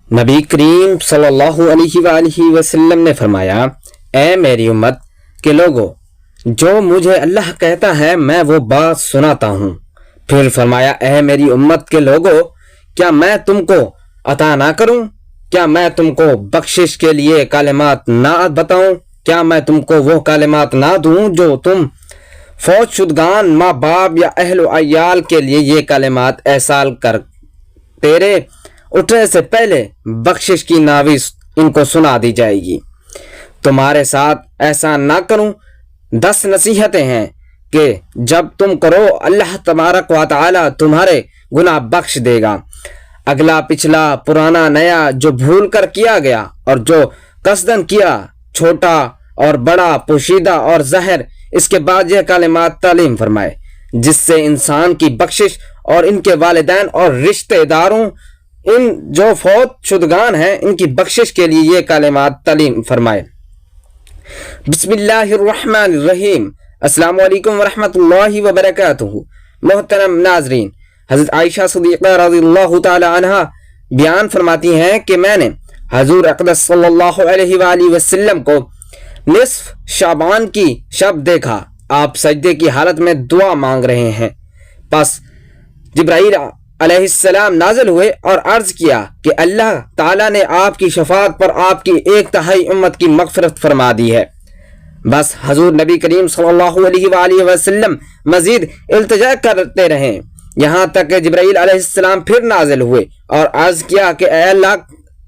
نبی کریم صلی اللہ علیہ وآلہ وسلم نے فرمایا، اے میری امت کے لوگو، جو مجھے اللہ کہتا ہے میں وہ بات سناتا ہوں۔ پھر فرمایا، اے میری امت کے لوگو، کیا میں تم کو عطا نہ کروں؟ کیا میں تم کو بخشش کے لیے کلمات نہ بتاؤں؟ کیا میں تم کو وہ کلمات نہ دوں جو تم فوت شدگان ماں باپ یا اہل و عیال کے لیے یہ کلمات احسال کر تیرے اٹھنے سے پہلے بخشش کی ناوی ان کو سنا دی جائے گی۔ تمہارے ساتھ ایسا نہ کروں 10 نصیحتیں ہیں کہ جب تم کرو اللہ تبارک و تعالی تمہارے گناہ بخش دے گا۔ اگلا پچھلا پرانا نیا جو بھول کر کیا گیا اور جو قصدن کیا، چھوٹا اور بڑا، پوشیدہ اور ظاہر، اس کے بعد یہ کلمات تعلیم فرمائے جس سے انسان کی بخشش اور ان کے والدین اور رشتہ داروں، ان جو فوت شدگان ہیں، ان کی بخشش کے لیے یہ کلمات تعلیم فرمائے۔ بسم اللہ الرحمن الرحیم۔ السلام علیکم ورحمۃ اللہ وبرکاتہ۔ محترم ناظرین، حضرت عائشہ صدیقہ رضی اللہ تعالی عنہ بیان فرماتی ہیں کہ میں نے حضور اقدس صلی اللہ علیہ وآلہ وسلم کو نصف شعبان کی شب دیکھا۔ آپ سجدے کی حالت میں دعا مانگ رہے ہیں۔ پس جبرائیل علیہ السلام نازل ہوئے اور عرض کیا کہ اللہ تعالیٰ نے آپ کی شفاعت پر آپ کی 1/3 امت کی مغفرت فرما دی ہے۔ بس حضور نبی کریم صلی اللہ علیہ وآلہ وسلم مزید التجا کرتے رہے، یہاں تک کہ جبرائیل علیہ السلام پھر نازل ہوئے اور عرض کیا کہ اے اللہ،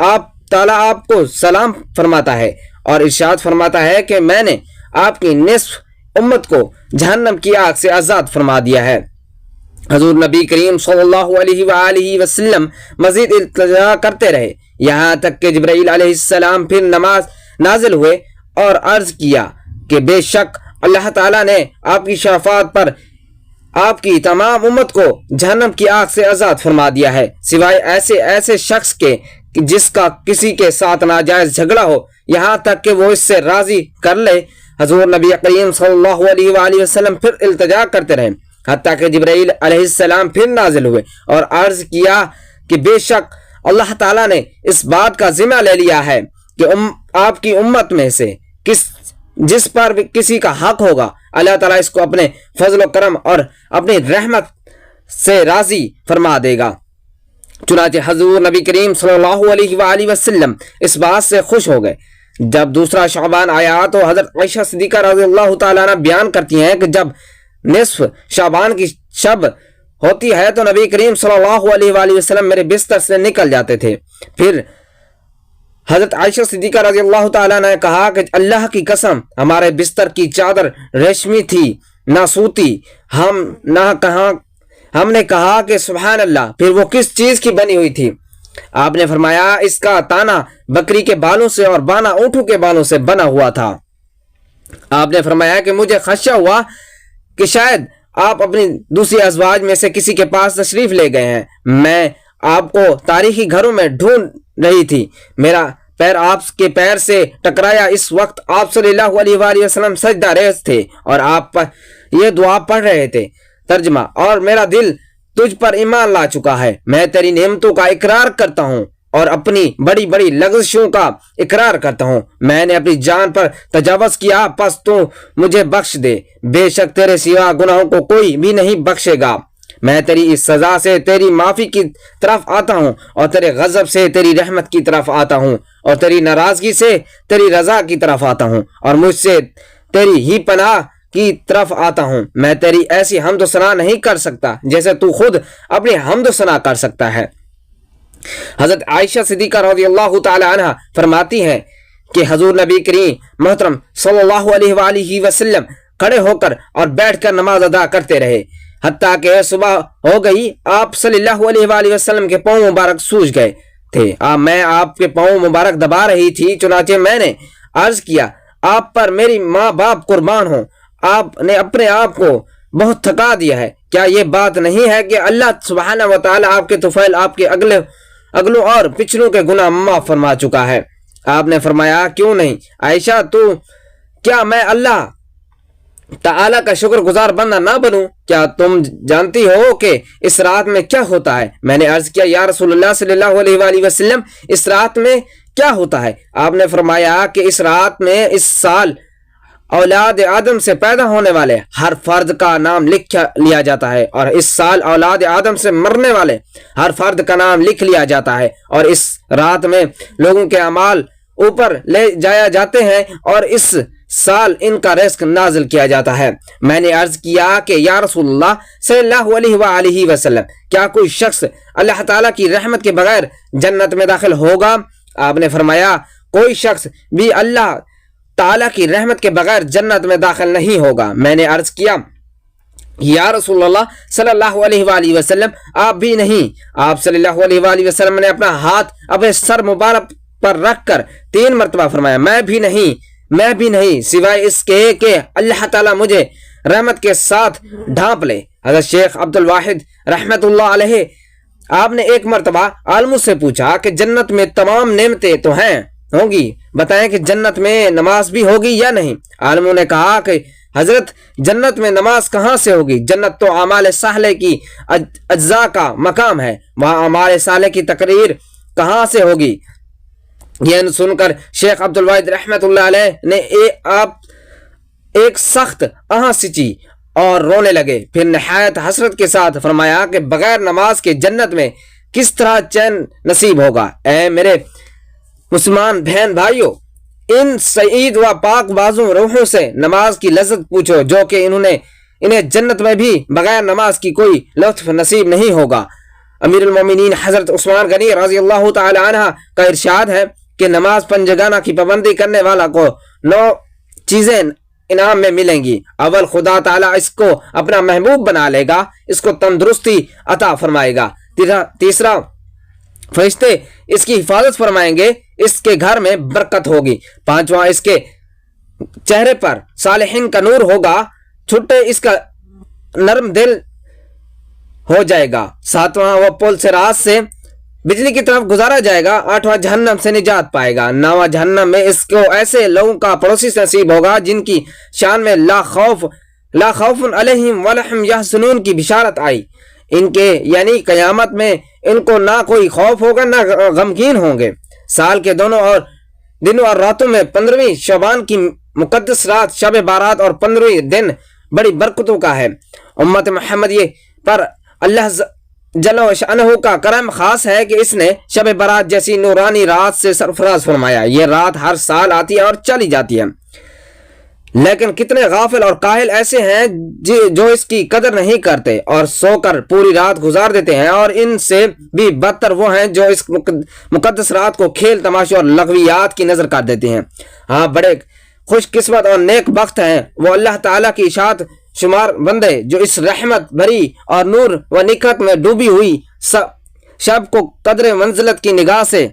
آپ تعالیٰ آپ کو سلام فرماتا ہے اور ارشاد فرماتا ہے کہ میں نے آپ کی نصف امت کو جہنم کی آگ سے آزاد فرما دیا ہے۔ حضور نبی کریم صلی اللہ علیہ وآلہ وسلم مزید التجا کرتے رہے، یہاں تک کہ جبرائیل علیہ السلام پھر نازل ہوئے اور عرض کیا کہ بے شک اللہ تعالیٰ نے آپ کی شفاعت پر آپ کی تمام امت کو جہنم کی آگ سے آزاد فرما دیا ہے، سوائے ایسے شخص کے جس کا کسی کے ساتھ ناجائز جھگڑا ہو، یہاں تک کہ وہ اس سے راضی کر لے۔ حضور نبی کریم صلی اللہ علیہ وآلہ وسلم پھر التجا کرتے رہے، حتیٰ کہ جبرائیل علیہ السلام پھر نازل ہوئے اور عرض کیا کہ بے شک اللہ تعالیٰ نے اس بات کا ذمہ لے لیا ہے کہ آپ کی امت میں سے جس پر بھی کسی کا حق ہوگا، اللہ تعالیٰ اس کو اپنے فضل و کرم اور اپنی رحمت سے راضی فرما دے گا۔ چنانچہ حضور نبی کریم صلی اللہ علیہ وآلہ وسلم اس بات سے خوش ہو گئے۔ جب دوسرا شعبان آیا تو حضرت عائشہ صدیقہ رضی اللہ تعالیٰ عنہ بیان کرتی ہیں کہ جب نصف شعبان کی شب ہوتی ہے تو نبی کریم صلی اللہ علیہ وآلہ وسلم میرے بستر سے نکل جاتے تھے۔ پھر حضرت عائشہ صدیقہ رضی اللہ تعالیٰ نے کہا کہ اللہ کی قسم، ہمارے بستر کی چادر ریشمی تھی نہ سوتی۔ ہم نے کہا کہ سبحان اللہ، پھر وہ کس چیز کی بنی ہوئی تھی؟ آپ نے فرمایا اس کا تانا بکری کے بالوں سے اور بانا اونٹوں کے بالوں سے بنا ہوا تھا۔ آپ نے فرمایا کہ مجھے خدشہ ہوا کہ شاید آپ اپنی دوسری ازواج میں سے کسی کے پاس تشریف لے گئے ہیں۔ میں آپ کو تاریخی گھروں میں ڈھونڈ رہی تھی، میرا پیر آپ کے پیر سے ٹکرایا۔ اس وقت آپ صلی اللہ علیہ وآلہ وسلم سجدہ ریز تھے اور آپ یہ دعا پڑھ رہے تھے۔ ترجمہ: اور میرا دل تجھ پر ایمان لا چکا ہے، میں تیری نعمتوں کا اقرار کرتا ہوں اور اپنی بڑی بڑی لغزشوں کا اقرار کرتا ہوں۔ میں نے اپنی جان پر تجاوز کیا، پس تو مجھے بخش دے، بے شک تیرے سوا گناہوں کو کوئی بھی نہیں بخشے گا۔ میں تیری اس سزا سے تیری معافی کی طرف آتا ہوں اور تیرے غضب سے تیری رحمت کی طرف آتا ہوں اور تیری ناراضگی سے تیری رضا کی طرف آتا ہوں اور مجھ سے تیری ہی پناہ کی طرف آتا ہوں۔ میں تیری ایسی حمد و ثنا نہیں کر سکتا جیسے تو خود اپنی حمد و ثنا کر سکتا ہے۔ حضرت عائشہ صدیقہ رضی اللہ تعالی عنہ فرماتی ہیں کہ حضور نبی کریم محترم صلی اللہ علیہ وآلہ وسلم کھڑے ہو کر اور بیٹھ کر نماز ادا کرتے رہے، حتیٰ کہ صبح ہو گئی۔ آپ صلی اللہ علیہ وآلہ وسلم کے پاؤں مبارک سوج گئے تھے۔ میں آپ کے پاؤں مبارک دبا رہی تھی، چنانچہ میں نے عرض کیا آپ پر میری ماں باپ قربان ہوں، آپ نے اپنے آپ کو بہت تھکا دیا ہے۔ کیا یہ بات نہیں ہے کہ اللہ سبحانہ و تعالیٰ آپ کے طفیل، آپ کے اگلوں اور پچھلوں کے گناہ معاف فرما چکا ہے؟ آپ نے فرمایا کیوں نہیں عائشہ، تو کیا میں اللہ تعالی کا شکر گزار بندہ نہ بنوں؟ کیا تم جانتی ہو کہ اس رات میں کیا ہوتا ہے؟ میں نے عرض کیا یا رسول اللہ صلی اللہ علیہ وآلہ وسلم اس رات میں کیا ہوتا ہے؟ آپ نے فرمایا کہ اس رات میں اس سال اولاد آدم سے پیدا ہونے والے ہر فرد کا نام لکھ لیا جاتا ہے، اور اس سال اولاد آدم سے مرنے والے ہر فرد کا نام لکھ لیا جاتا ہے، اور اس رات میں لوگوں کے اعمال اوپر لے جایا جاتے ہیں، اور اس سال ان کا رزق نازل کیا جاتا ہے۔ میں نے عرض کیا کہ یا رسول اللہ صلی اللہ علیہ وآلہ وسلم کیا کوئی شخص اللہ تعالیٰ کی رحمت کے بغیر جنت میں داخل ہوگا؟ آپ نے فرمایا کوئی شخص بھی اللہ تعالیٰ کی رحمت کے بغیر جنت میں داخل نہیں ہوگا۔ میں نے عرض کیا یا رسول اللہ صلی اللہ علیہ وآلہ وسلم آپ بھی نہیں؟ آپ صلی اللہ علیہ وآلہ وسلم نے اپنا ہاتھ اپنے سر مبارک پر رکھ کر 3 مرتبہ فرمایا میں بھی نہیں سوائے اس کے کہ اللہ تعالیٰ مجھے رحمت کے ساتھ ڈھانپ لے۔ حضرت شیخ عبد الواحد رحمت اللہ علیہ آپ نے ایک مرتبہ عالموں سے پوچھا کہ جنت میں تمام نعمتیں تو ہوں گی، بتائیں کہ جنت میں نماز بھی ہوگی یا نہیں؟ عالموں نے کہا کہ حضرت جنت میں نماز کہاں سے ہوگی؟ جنت تو اعمال صالحہ کی اجزاء کا مقام ہے، وہاں اعمال صالحہ کی تقریر کہاں سے ہوگی؟ یہ سن کر شیخ عبد الواحد رحمت اللہ علیہ نے ایک سخت آہ سچی اور رونے لگے، پھر نہایت حسرت کے ساتھ فرمایا کہ بغیر نماز کے جنت میں کس طرح چین نصیب ہوگا؟ اے میرے مسلمان بہن بھائیوں، ان سعید و پاک بازوں روحوں سے نماز کی لذت پوچھو جو کہ انہیں جنت میں بھی بغیر نماز کی کوئی لطف نصیب نہیں ہوگا۔ امیر المومنین حضرت عثمان غنی رضی اللہ تعالی عنہ کا ارشاد ہے کہ نماز پنجگانہ کی پابندی کرنے والا کو 9 چیزیں انعام میں ملیں گی۔ اول خدا تعالیٰ اس کو اپنا محبوب بنا لے گا، اس کو تندرستی عطا فرمائے گا۔ تیسرا فرشتے اس کی حفاظت فرمائیں گے، اس کے گھر میں برکت ہوگی۔ 5واں اس کے چہرے پر صالحین کا نور ہوگا، چھٹے اس کا نرم دل ہو جائے گا۔ 7واں وہ پل صراط سے بجلی کی طرف گزارا جائے گا۔ 8واں جہنم سے نجات پائے گا۔ 9واں جہنم میں اس کو ایسے لوگوں کا پڑوسی نصیب ہوگا جن کی شان میں لا خوف علیہم ولا هم یحزنون کی بشارت آئی، ان کے یعنی قیامت میں ان کو نہ کوئی خوف ہوگا نہ غمگین ہوں گے۔ سال کے دنوں اور راتوں میں 15ویں شعبان کی مقدس رات شب بارات اور 15ویں دن بڑی برکتوں کا ہے۔ امت محمد یہ پر اللہ جل و شانہ کا کرم خاص ہے کہ اس نے شب برات جیسی نورانی رات سے سرفراز فرمایا۔ یہ رات ہر سال آتی ہے اور چلی جاتی ہے، لیکن کتنے غافل اور کاہل ایسے ہیں جو اس کی قدر نہیں کرتے اور سو کر پوری رات گزار دیتے ہیں، اور ان سے بھی بدتر وہ ہیں جو اس مقدس رات کو کھیل تماشے اور لغویات کی نظر کر دیتے ہیں۔ ہاں، بڑے خوش قسمت اور نیک بخت ہیں وہ اللہ تعالیٰ کی اشاعت شمار بندے جو اس رحمت بھری اور نور و نکھت میں ڈوبی ہوئی شب کو قدر منزلت کی نگاہ سے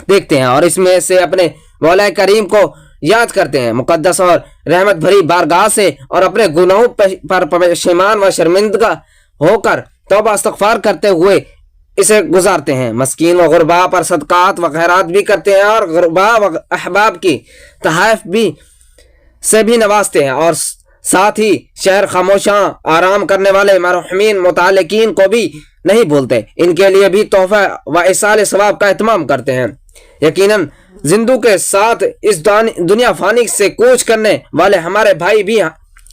دیکھتے ہیں اور اس میں سے اپنے مولا کریم کو یاد کرتے ہیں، مقدس اور رحمت بھری بارگاہ سے اور اپنے گناہوں پر پشیمان و شرمندہ ہو کر توبہ استغفار کرتے ہوئے اسے گزارتے ہیں۔ مسکین و غربا پر صدقات و خیرات بھی کرتے ہیں اور غربا و احباب کی تحائف سے بھی نوازتے ہیں، اور ساتھ ہی شہر خاموشاں آرام کرنے والے مرحومین متعلقین کو بھی نہیں بھولتے، ان کے لیے بھی تحفہ و ایصال ثواب کا اہتمام کرتے ہیں۔ یقیناً زندوں کے ساتھ اس دنیا فانی سے کوچ کرنے والے ہمارے بھائی بھی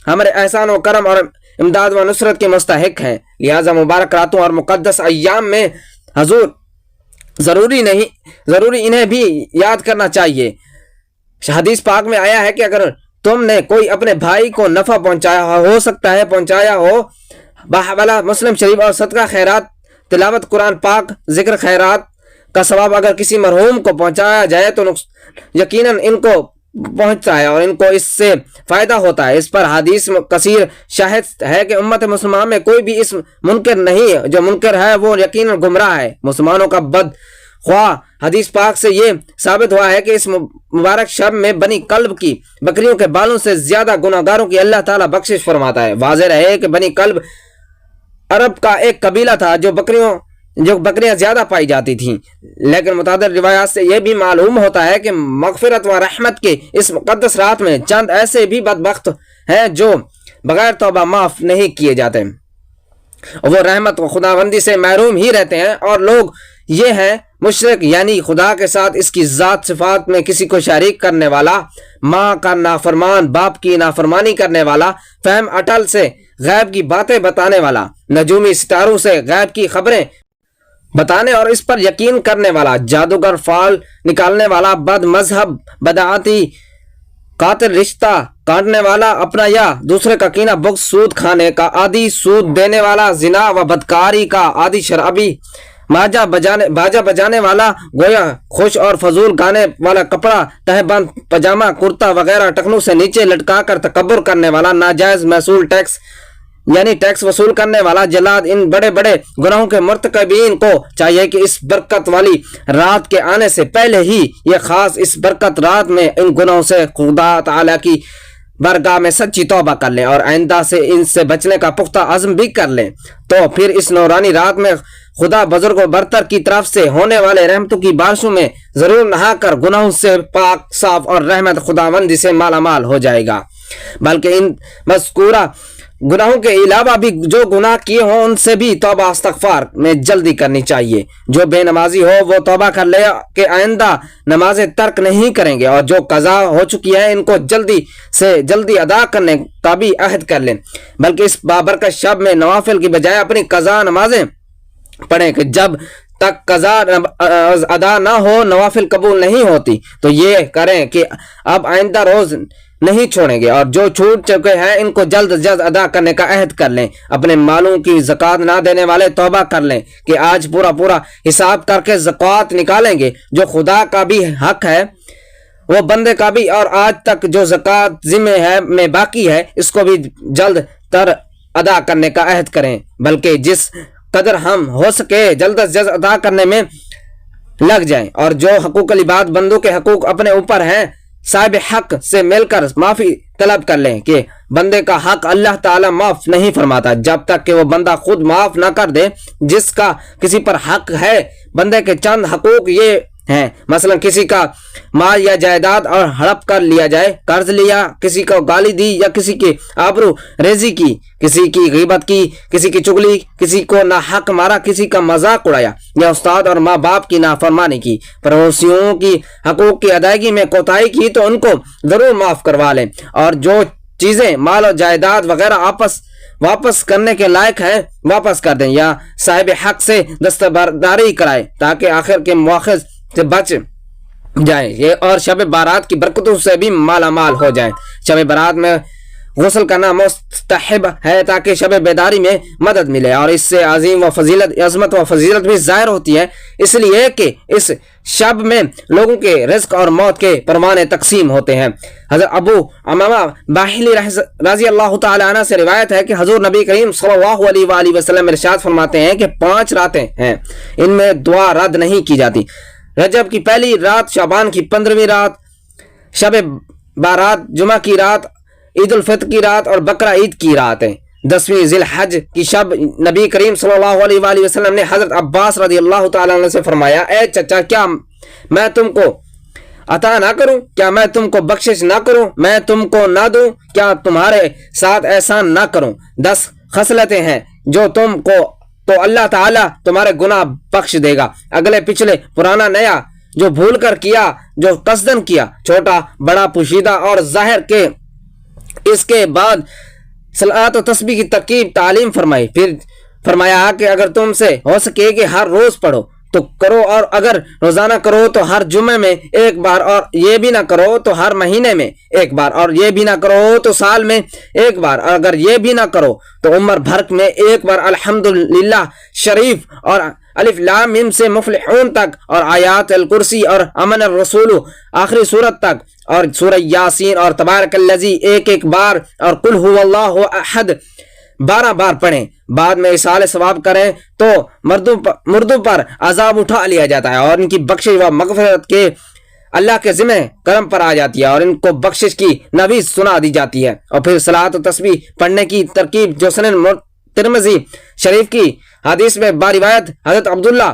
ہمارے احسان و کرم اور امداد و نصرت کے مستحق ہیں، لہذا مبارک راتوں اور مقدس ایام میں حضور ضروری انہیں بھی یاد کرنا چاہیے۔ حدیث پاک میں آیا ہے کہ اگر تم نے کوئی اپنے بھائی کو نفع پہنچایا ہو باحوالہ مسلم شریف اور صدقہ خیرات، تلاوت قرآن پاک، ذکر خیرات کا ثواب اگر کسی مرحوم کو پہنچایا جائے تو یقیناً ان کو پہنچتا ہے اور ان کو اس سے فائدہ ہوتا ہے۔ اس پر حدیث کثیر شاہد ہے کہ امت مسلمان میں کوئی بھی اس منکر نہیں، جو منکر ہے وہ یقیناً گمراہ ہے۔ مسلمانوں کا بد خواہ حدیث پاک سے یہ ثابت ہوا ہے کہ اس مبارک شب میں بنی کلب کی بکریوں کے بالوں سے زیادہ گناہگاروں کی اللہ تعالیٰ بخشش فرماتا ہے۔ واضح رہے کہ بنی کلب عرب کا ایک قبیلہ تھا جو بکریاں زیادہ پائی جاتی تھیں، لیکن متعدد روایات سے یہ بھی معلوم ہوتا ہے کہ مغفرت و رحمت کے اس مقدس رات میں چند ایسے بھی بدبخت ہیں جو بغیر توبہ معاف نہیں کیے جاتے، وہ رحمت و خداوندی سے محروم ہی رہتے ہیں۔ اور لوگ یہ ہیں مشرک، یعنی خدا کے ساتھ اس کی ذات صفات میں کسی کو شریک کرنے والا، ماں کا نافرمان، باپ کی نافرمانی کرنے والا، فہم اٹل سے غیب کی باتیں بتانے والا، نجومی ستاروں سے غیب کی خبریں بتانے اور اس پر یقین کرنے والا، جادوگر، فال نکالنے والا، بد مذہب، بدعاتی، قاتل، رشتہ کاٹنے والا، اپنا یا دوسرے کا کینہ، بغض، سود کھانے کا عادی، سود دینے والا، زنا و بدکاری کا عادی، شرابی، باجا بجانے والا، گویا خوش اور فضول گانے والا، کپڑا تہ بند پاجامہ کرتا وغیرہ ٹخنوں سے نیچے لٹکا کر تکبر کرنے والا، ناجائز محصول ٹیکس یعنی ٹیکس وصول کرنے والا، جلاد، ان بڑے بڑے گناہوں کے مرتکبین کو چاہیے کہ اس برکت والی رات کے آنے سے پہلے ہی یہ خاص اس برکت رات میں ان گناہوں سے خدا تعالیٰ کی برگاہ میں سچی توبہ کر لیں اور آئندہ سے ان سے بچنے کا پختہ عزم بھی کر لیں، تو پھر اس نورانی رات میں خدا بزرگ و برتر کی طرف سے ہونے والے رحمتوں کی بارشوں میں ضرور نہا کر گناہوں سے پاک صاف اور رحمت خداوندی سے مالا مال ہو جائے گا۔ بلکہ ان مذکورہ گناہوں کے علاوہ بھی جو گناہ کیے ہوں ان سے بھی توبہ استغفار میں جلدی کرنی چاہیے۔ جو بے نمازی ہو وہ توبہ کر لے کہ آئندہ نمازیں ترک نہیں کریں گے، اور جو قضا ہو چکی ہے ان کو جلدی سے جلدی ادا کرنے کا بھی عہد کر لیں، بلکہ اس بابرکت شب میں نوافل کی بجائے اپنی قضا نمازیں پڑھیں کہ جب تک قضا ادا نہ ہو نوافل قبول نہیں ہوتی، تو یہ کریں کہ اب آئندہ روز نہیں چھوڑیں گے، اور جو چھوٹ چکے ہیں ان کو جلد جلد ادا کرنے کا عہد کر لیں۔ اپنے مالوں کی زکوٰۃ نہ دینے والے توبہ کر لیں کہ آج پورا حساب کر کے زکوٰۃ نکالیں گے، جو خدا کا بھی حق ہے وہ بندے کا بھی، اور آج تک جو زکوٰۃ ذمہ ہے میں باقی ہے اس کو بھی جلد تر ادا کرنے کا عہد کریں، بلکہ جس قدر ہم ہو سکے جلد از جلد ادا کرنے میں لگ جائیں، اور جو حقوق العباد بندوں کے حقوق اپنے اوپر ہیں صاحب حق سے مل کر معافی طلب کر لیں کہ بندے کا حق اللہ تعالیٰ معاف نہیں فرماتا جب تک کہ وہ بندہ خود معاف نہ کر دے۔ جس کا کسی پر حق ہے، بندے کے چند حقوق یہ ہیں، مثلا کسی کا مال یا جائیداد اور ہڑپ کر لیا جائے، قرض لیا، کسی کو گالی دی یا کسی کی آبرو ریزی کی، کسی کی غیبت کی، کسی کی چغلی، کسی کو ناحق مارا، کسی کا مذاق اڑایا، یا استاد اور ماں باپ کی نافرمانی کی، پڑوسیوں کی حقوق کی ادائیگی میں کوتاہی کی تو ان کو ضرور معاف کروا لیں، اور جو چیزیں مال و جائیداد وغیرہ واپس کرنے کے لائق ہے واپس کر دیں، یا صاحب حق سے دستبرداری کرائے تاکہ آخر کے مواخذ سے بچ جائیں، یہ اور شب بارات کی برکتوں سے بھی مالا مال ہو جائیں۔ شب بارات میں غسل کرنا مستحب ہے تاکہ شب بیداری میں مدد ملے، اور اس سے عظمت و فضیلت بھی ظاہر ہوتی ہے، اس لیے کہ اس شب میں لوگوں کے رزق اور موت کے پروانے تقسیم ہوتے ہیں۔ حضرت ابو امامہ باہلی رضی اللہ تعالی عنہ سے روایت ہے کہ حضور نبی کریم صلی اللہ علیہ وآلہ وسلم ارشاد فرماتے ہیں کہ 5 راتیں ہیں، ان میں دعا رد نہیں کی جاتی۔ رجب کی پہلی رات، شعبان کی 15ویں رات، شب بارات، جمعہ کی رات، عید الفطر کی رات اور بقرہ عید کی رات ہے۔ 10ویں ذی الحج کی شب نبی کریم صلی اللہ علیہ وآلہ وسلم نے حضرت عباس رضی اللہ تعالیٰ عنہ سے فرمایا، اے چچا، کیا میں تم کو عطا نہ کروں؟ کیا میں تم کو بخشش نہ کروں؟ میں تم کو نہ دوں؟ کیا تمہارے ساتھ احسان نہ کروں؟ 10 خصلتیں ہیں جو تم کو تو اللہ تعالیٰ تمہارے گناہ بخش دے گا، اگلے پچھلے، پرانا نیا، جو بھول کر کیا، جو قصدن کیا، چھوٹا بڑا، پوشیدہ اور ظاہر کے۔ اس کے بعد صلاۃ و تسبیح کی ترکیب تعلیم فرمائی، پھر فرمایا کہ اگر تم سے ہو سکے کہ ہر روز پڑھو تو کرو، اور اگر روزانہ کرو تو ہر جمعے میں ایک بار، اور یہ بھی نہ کرو تو ہر مہینے میں ایک بار، اور یہ بھی نہ کرو تو سال میں ایک بار، اور اگر یہ بھی نہ کرو تو عمر بھر میں ایک بار الحمدللہ شریف اور الف لام میم سے مفلحون تک، اور آیات الکرسی اور امن الرسول آخری سورت تک، اور سورہ یاسین اور تبارک الذی ایک بار، اور قل هو اللہ احد 12 بار پڑھیں۔ بعد میں اصال ثواب کریں تو مردوں پر عذاب اٹھا لیا جاتا ہے، اور ان کی بخشش و مغفرت کے اللہ کے ذمہ کرم پر آ جاتی ہے، اور ان کو بخشش کی نوید سنا دی جاتی ہے۔ اور پھر صلاۃ و تسبیح پڑھنے کی ترکیب جو سنن ترمذی شریف کی حدیث میں باروایت حضرت عبداللہ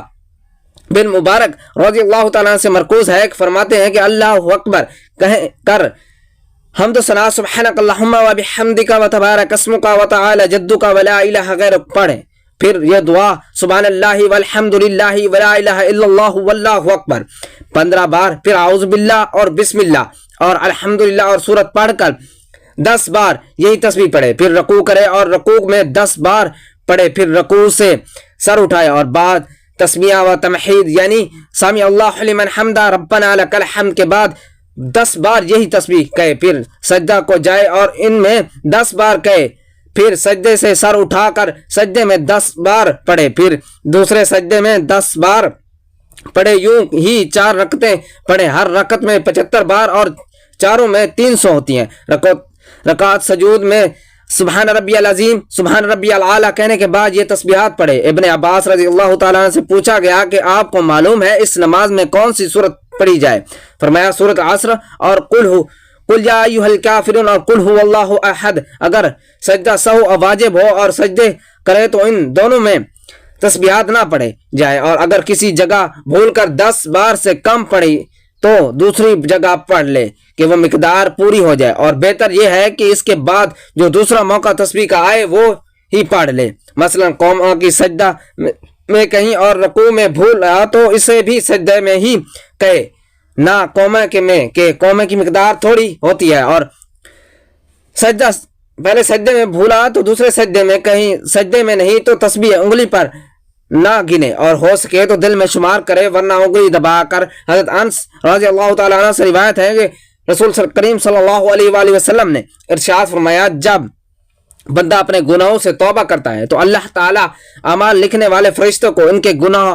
بن مبارک رضی اللہ تعالیٰ سے مرکوز ہے، فرماتے ہیں کہ اللہ اکبر کہہ کر ہم تو سنا سبحانک اللہم و بحمدک و تبارک اسمک و تعالی جدک و لا الہ غیرک پڑھیں. پھر یہ دعا سبحان اللہ والحمد للہ ولا الہ الا اللہ واللہ اکبر 15 بار. پھر اعوذ باللہ اور بسم اللہ اور الحمدللہ اور سورت پڑھ کر 10 بار یہی تسبیح پڑھے. پھر رکوع کرے اور رکوع میں 10 بار پڑھے. پھر رکوع سے سر اٹھائے اور بعد تسمیہ و تمحید یعنی سامع اللہ لمن حمدہ ربنا لک الحمد کے بعد 10 بار یہی تسبیح کہے. پھر سجدہ کو جائے اور ان میں 10 بار کہے. پھر سجدے سے سر اٹھا کر سجدے میں 10 بار پڑھے. پھر دوسرے سجدے میں 10 بار پڑھے. یوں ہی 4 رکعتیں پڑھے. ہر رکعت میں 75 بار اور چاروں میں 300 ہوتی ہیں. رکعت سجود میں سبحان ربی العظیم سبحان ربی العالی کہنے کے بعد یہ تسبیحات پڑھے. ابن عباس رضی اللہ تعالیٰ عنہ سے پوچھا گیا کہ آپ کو معلوم ہے اس نماز میں کون سی سورت پڑھی جائے؟ فرمایا سورت عصر اور قل یا ایھا الکافرون اور قل ھو اللہ احد. اگر سجدہ سہو واجب ہو اور سجدے کرے تو ان دونوں میں تسبیحات نہ پڑھے جائے، اور اگر کسی جگہ بھول کر 10 بار سے کم پڑھی تو دوسری جگہ پڑھ لے کہ وہ مقدار پوری ہو جائے. اور بہتر یہ ہے کہ اس کے بعد جو دوسرا موقع تسبیح کا آئے وہ ہی پڑھ لے. مثلا قوما کی سجدہ میں کہیں اور رکوع میں بھول آ تو اسے بھی سجدے میں ہی کہے، نہ قوما کے میں کہ قوما کی مقدار تھوڑی ہوتی ہے. اور سجدہ پہلے سجدے میں بھولا تو دوسرے سجدے میں، کہیں سجدے میں نہیں تو تسبیح انگلی پر نہ گنے اور ہو سکے تو دل میں شمار کرے ورنہ انگلی دبا کر. حضرت انس رضی اللہ تعالیٰ عنہ سے روایت ہے کہ رسول کریم صلی اللہ علیہ وآلہ وسلم نے ارشاد فرمایا جب بندہ اپنے گناہوں سے توبہ کرتا ہے تو اللہ تعالیٰ اعمال لکھنے والے فرشتوں کو ان کے گناہ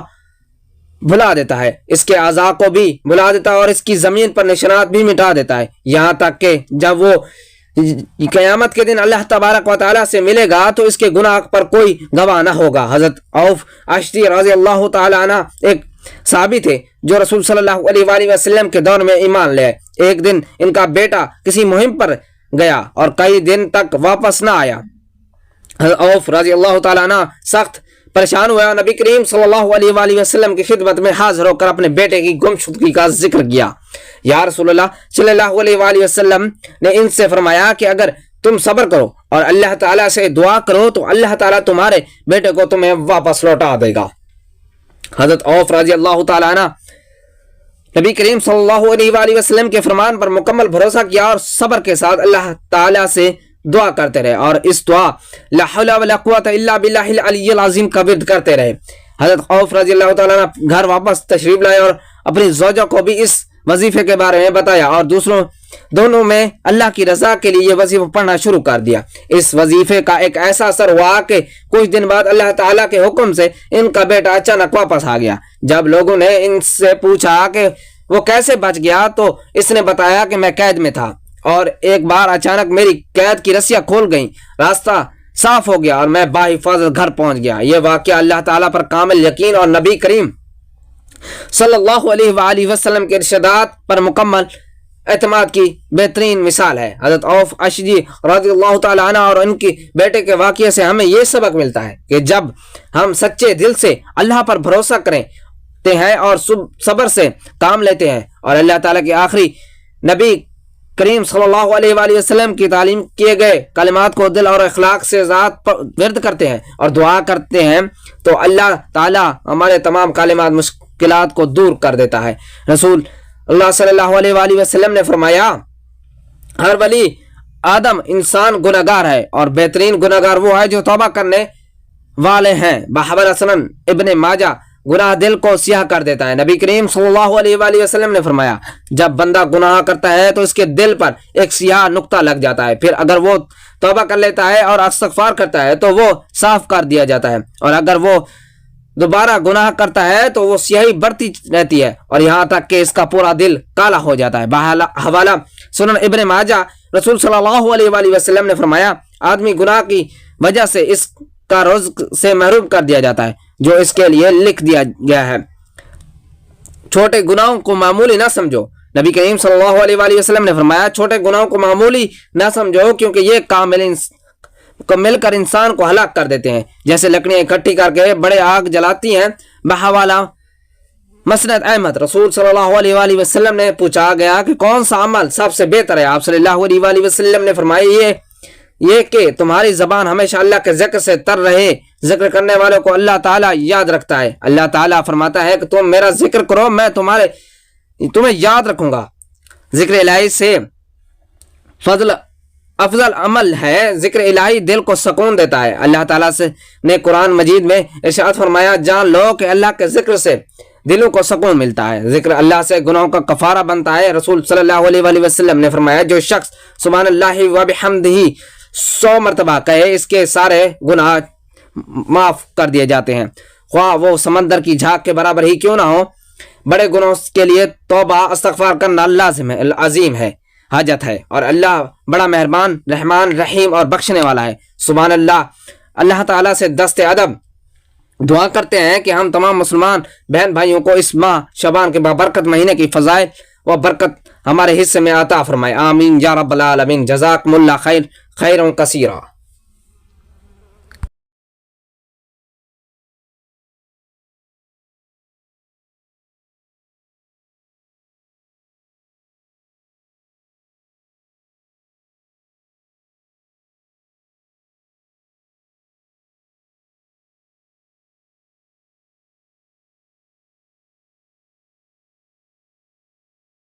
بھلا دیتا ہے، اس کے اعضاء کو بھی بھلا دیتا ہے اور اس کی زمین پر نشانات بھی مٹا دیتا ہے، یہاں تک کہ جب وہ قیامت کے دن اللہ تبارک و تعالیٰ سے ملے گا تو اس کے گناہ پر کوئی گواہ نہ ہوگا. حضرت عوف اشعری رضی اللہ تعالیٰ عنہ ایک صحابی تھے جو رسول صلی اللہ علیہ وآلہ وسلم کے دور میں ایمان لے آئے. ایک دن ان کا بیٹا کسی مہم پر گیا اور کئی دن تک واپس نہ آیا. حضرت عوف رضی اللہ تعالیٰ عنہ سخت پریشان ہوا. نبی کریم صلی اللہ علیہ وآلہ وسلم کی خدمت میں حاضر ہو کر اپنے بیٹے کی گمشدگی کا ذکر کیا. یا رسول اللہ صلی اللہ علیہ وآلہ وسلم نے ان سے فرمایا کہ اگر تم صبر کرو اور اللہ تعالیٰ سے دعا کرو تو اللہ تعالیٰ تمہارے بیٹے کو تمہیں واپس لوٹا دے گا. حضرت عوف رضی اللہ تعالیٰ عنہ نبی کریم صلی اللہ علیہ وآلہ وسلم کے فرمان پر مکمل بھروسہ کیا اور صبر کے ساتھ اللہ تعالیٰ سے دعا کرتے رہے اور اس دعا لا حول ولا قوت الا باللہ العلی العظیم کا ورد کرتے رہے. حضرت عوف رضی اللہ تعالیٰ عنہ گھر واپس تشریف لائے اور اپنی زوجہ کو بھی اس وظیفے کے بارے میں بتایا اور دونوں میں اللہ کی رضا کے لیے یہ وظیفہ پڑھنا شروع کر دیا. اس وظیفے کا ایک ایسا اثر ہوا کہ کچھ دن بعد اللہ تعالیٰ کے حکم سے ان کا بیٹا اچانک واپس آ گیا. جب لوگوں نے ان سے پوچھا کہ وہ کیسے بچ گیا تو اس نے بتایا کہ میں قید میں تھا اور ایک بار اچانک میری قید کی رسیاں کھول گئیں، راستہ صاف ہو گیا اور میں باحفاظت گھر پہنچ گیا. یہ واقعہ اللہ تعالیٰ پر کامل یقین اور نبی کریم صلی اللہ علیہ وآلہ وسلم کے ارشادات پر مکمل اعتماد کی بہترین مثال ہے. حضرت عوف اشعری رضی اللہ تعالیٰ عنہ اور ان کے بیٹے کے واقعے سے ہمیں یہ سبق ملتا ہے کہ جب ہم سچے دل سے اللہ پر بھروسہ کرتے ہیں اور صبر سے کام لیتے ہیں اور اللہ تعالیٰ کے آخری نبی کریم صلی اللہ علیہ وآلہ وسلم کی تعلیم کیے گئے کلمات کو دل اور اخلاق سے ذات پر ورد کرتے ہیں اور دعا کرتے ہیں تو اللہ تعالیٰ ہمارے تمام کلمات مشکلات کو دور کر دیتا ہے. رسول اللہ صلی اللہ علیہ وآلہ وسلم نے فرمایا ہر ولی آدم انسان گناہگار ہے اور بہترین گناہگار وہ ہے جو توبہ کرنے والے ہیں. بحبر سنن ابن ماجہ گناہ دل کو سیاہ کر دیتا ہے. نبی کریم صلی اللہ علیہ وآلہ وسلم نے فرمایا جب بندہ گناہ کرتا ہے تو اس کے دل پر ایک سیاہ نقطہ لگ جاتا ہے، پھر اگر وہ توبہ کر لیتا ہے اور استغفار کرتا ہے تو وہ صاف کر دیا جاتا ہے، اور اگر وہ دوبارہ گناہ کرتا ہے تو وہ سیاہی بڑھتی رہتی ہے اور یہاں تک کہ اس کا پورا دل کالا ہو جاتا ہے. حوالہ سنن ابن ماجہ رسول صلی اللہ علیہ وآلہ وسلم نے فرمایا آدمی گناہ کی وجہ سے اس کا رزق سے محروم کر دیا جاتا ہے جو اس کے لیے لکھ دیا گیا ہے. چھوٹے گناہوں کو معمولی نہ سمجھو. نبی کریم صلی اللہ علیہ وآلہ وسلم نے فرمایا چھوٹے گناہوں کو معمولی نہ سمجھو کیونکہ یہ مل کر انسان کو ہلاک کر دیتے ہیں. جیسے لکڑیاں اکٹھی کر کے بڑے آگ جلاتی ہیں. بحوالہ مسند احمد رسول صلی اللہ علیہ وآلہ وسلم نے پوچھا گیا کہ کون سا عمل سب سے بہتر ہے؟ آپ صلی اللہ علیہ وآلہ وسلم نے فرمایا یہ کہ تمہاری زبان ہمیشہ اللہ کے ذکر سے تر رہے، ذکر کرنے والوں کو اللہ تعالیٰ یاد رکھتا ہے۔ اللہ تعالیٰ فرماتا ہے کہ تم میرا ذکر کرو، میں تمہیں یاد رکھوں گا۔ ذکر الہی سے افضل عمل ہے ذکر الہی، دل کو سکون دیتا ہے۔ اللہ تعالیٰ نے قرآن مجید میں ارشاد فرمایا، جان لو کہ اللہ کے ذکر سے دلوں کو سکون ملتا ہے، ذکر اللہ سے گناہوں کا کفارہ بنتا ہے۔ رسول صلی اللہ علیہ وآلہ وسلم نے فرمایا، جو شخص سبحان اللہ و بحمدہ 100 مرتبہ کہے، اس کے سارے گناہ معاف کر دیے جاتے ہیں، خواہ وہ سمندر کی جھاگ کے برابر ہی کیوں نہ ہو۔ بڑے گناہوں کے لیے توبہ استغفار کرنا لازم ہے، عظیم ہے، حاجت ہے، اور اللہ بڑا مہربان، رحمان، رحیم اور بخشنے والا ہے۔ سبحان اللہ۔ اللہ تعالیٰ سے دست ادب دعا کرتے ہیں کہ ہم تمام مسلمان بہن بھائیوں کو اس ماہ شعبان کے بابرکت مہینے کی فضائل و برکت ہمارے حصے میں عطا فرمائے۔ آمین یا رب العالمین۔ جزاکم اللہ خیر کثیرا۔